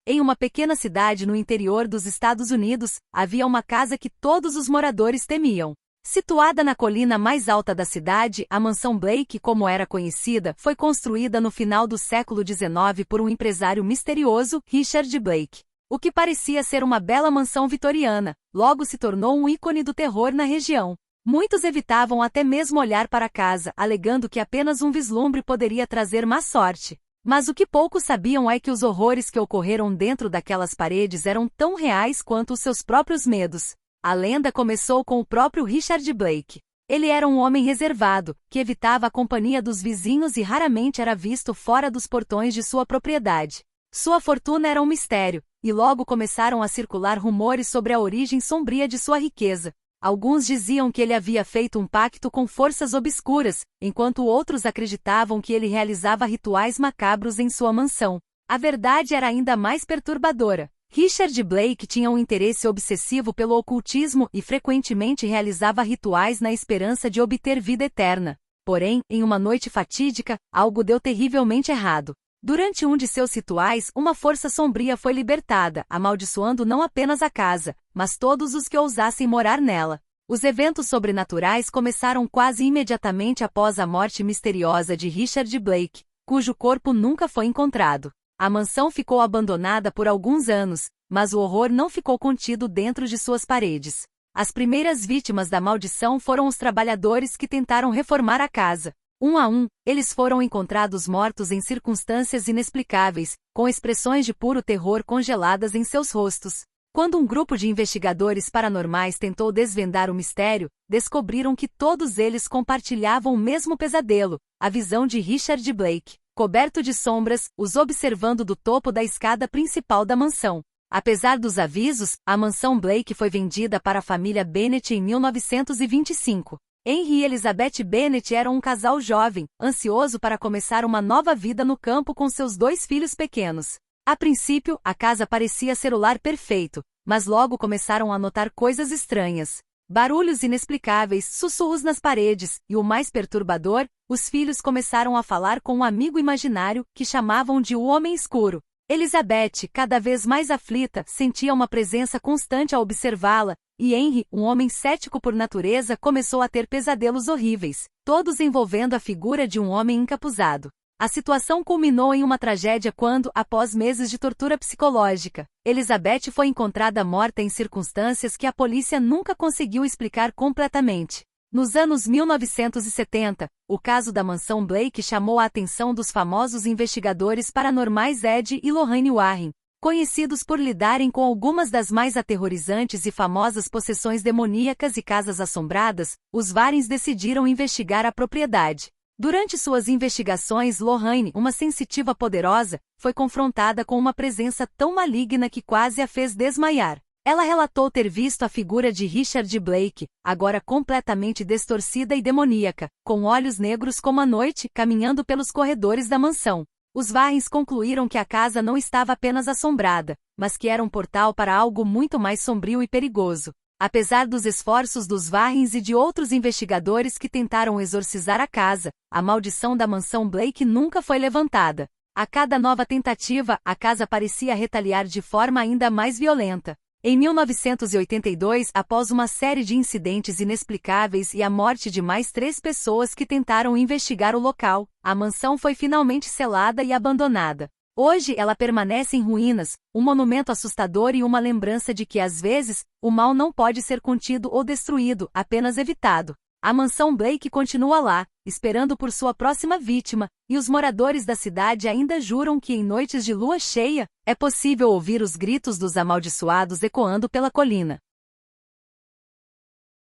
Em uma pequena cidade no interior dos Estados Unidos, havia uma casa que todos os moradores temiam. Situada na colina mais alta da cidade, a mansão Blake, como era conhecida, foi construída no final do século XIX por um empresário misterioso, Richard Blake. O que parecia ser uma bela mansão vitoriana, logo se tornou um ícone do terror na região. Muitos evitavam até mesmo olhar para a casa, alegando que apenas um vislumbre poderia trazer má sorte. Mas o que poucos sabiam é que os horrores que ocorreram dentro daquelas paredes eram tão reais quanto os seus próprios medos. A lenda começou com o próprio Richard Blake. Ele era um homem reservado, que evitava a companhia dos vizinhos e raramente era visto fora dos portões de sua propriedade. Sua fortuna era um mistério, e logo começaram a circular rumores sobre a origem sombria de sua riqueza. Alguns diziam que ele havia feito um pacto com forças obscuras, enquanto outros acreditavam que ele realizava rituais macabros em sua mansão. A verdade era ainda mais perturbadora. Richard Blake tinha um interesse obsessivo pelo ocultismo e frequentemente realizava rituais na esperança de obter vida eterna. Porém, em uma noite fatídica, algo deu terrivelmente errado. Durante um de seus rituais, uma força sombria foi libertada, amaldiçoando não apenas a casa, mas todos os que ousassem morar nela. Os eventos sobrenaturais começaram quase imediatamente após a morte misteriosa de Richard Blake, cujo corpo nunca foi encontrado. A mansão ficou abandonada por alguns anos, mas o horror não ficou contido dentro de suas paredes. As primeiras vítimas da maldição foram os trabalhadores que tentaram reformar a casa. Um a um, eles foram encontrados mortos em circunstâncias inexplicáveis, com expressões de puro terror congeladas em seus rostos. Quando um grupo de investigadores paranormais tentou desvendar o mistério, descobriram que todos eles compartilhavam o mesmo pesadelo, a visão de Richard Blake, coberto de sombras, os observando do topo da escada principal da mansão. Apesar dos avisos, a mansão Blake foi vendida para a família Bennett em 1925. Henry e Elizabeth Bennett eram um casal jovem, ansioso para começar uma nova vida no campo com seus 2 filhos pequenos. A princípio, a casa parecia ser o lar perfeito, mas logo começaram a notar coisas estranhas. Barulhos inexplicáveis, sussurros nas paredes, e o mais perturbador, os filhos começaram a falar com um amigo imaginário, que chamavam de o Homem Escuro. Elizabeth, cada vez mais aflita, sentia uma presença constante a observá-la, e Henry, um homem cético por natureza, começou a ter pesadelos horríveis, todos envolvendo a figura de um homem encapuzado. A situação culminou em uma tragédia quando, após meses de tortura psicológica, Elizabeth foi encontrada morta em circunstâncias que a polícia nunca conseguiu explicar completamente. Nos anos 1970, o caso da mansão Blake chamou a atenção dos famosos investigadores paranormais Ed e Lorraine Warren, conhecidos por lidarem com algumas das mais aterrorizantes e famosas possessões demoníacas e casas assombradas. Os Warrens decidiram investigar a propriedade. Durante suas investigações, Lorraine, uma sensitiva poderosa, foi confrontada com uma presença tão maligna que quase a fez desmaiar. Ela relatou ter visto a figura de Richard Blake, agora completamente distorcida e demoníaca, com olhos negros como a noite, caminhando pelos corredores da mansão. Os Warrens concluíram que a casa não estava apenas assombrada, mas que era um portal para algo muito mais sombrio e perigoso. Apesar dos esforços dos Warrens e de outros investigadores que tentaram exorcizar a casa, a maldição da mansão Blake nunca foi levantada. A cada nova tentativa, a casa parecia retaliar de forma ainda mais violenta. Em 1982, após uma série de incidentes inexplicáveis e a morte de mais 3 pessoas que tentaram investigar o local, a mansão foi finalmente selada e abandonada. Hoje ela permanece em ruínas, um monumento assustador e uma lembrança de que, às vezes, o mal não pode ser contido ou destruído, apenas evitado. A mansão Blake continua lá, esperando por sua próxima vítima, e os moradores da cidade ainda juram que em noites de lua cheia, é possível ouvir os gritos dos amaldiçoados ecoando pela colina.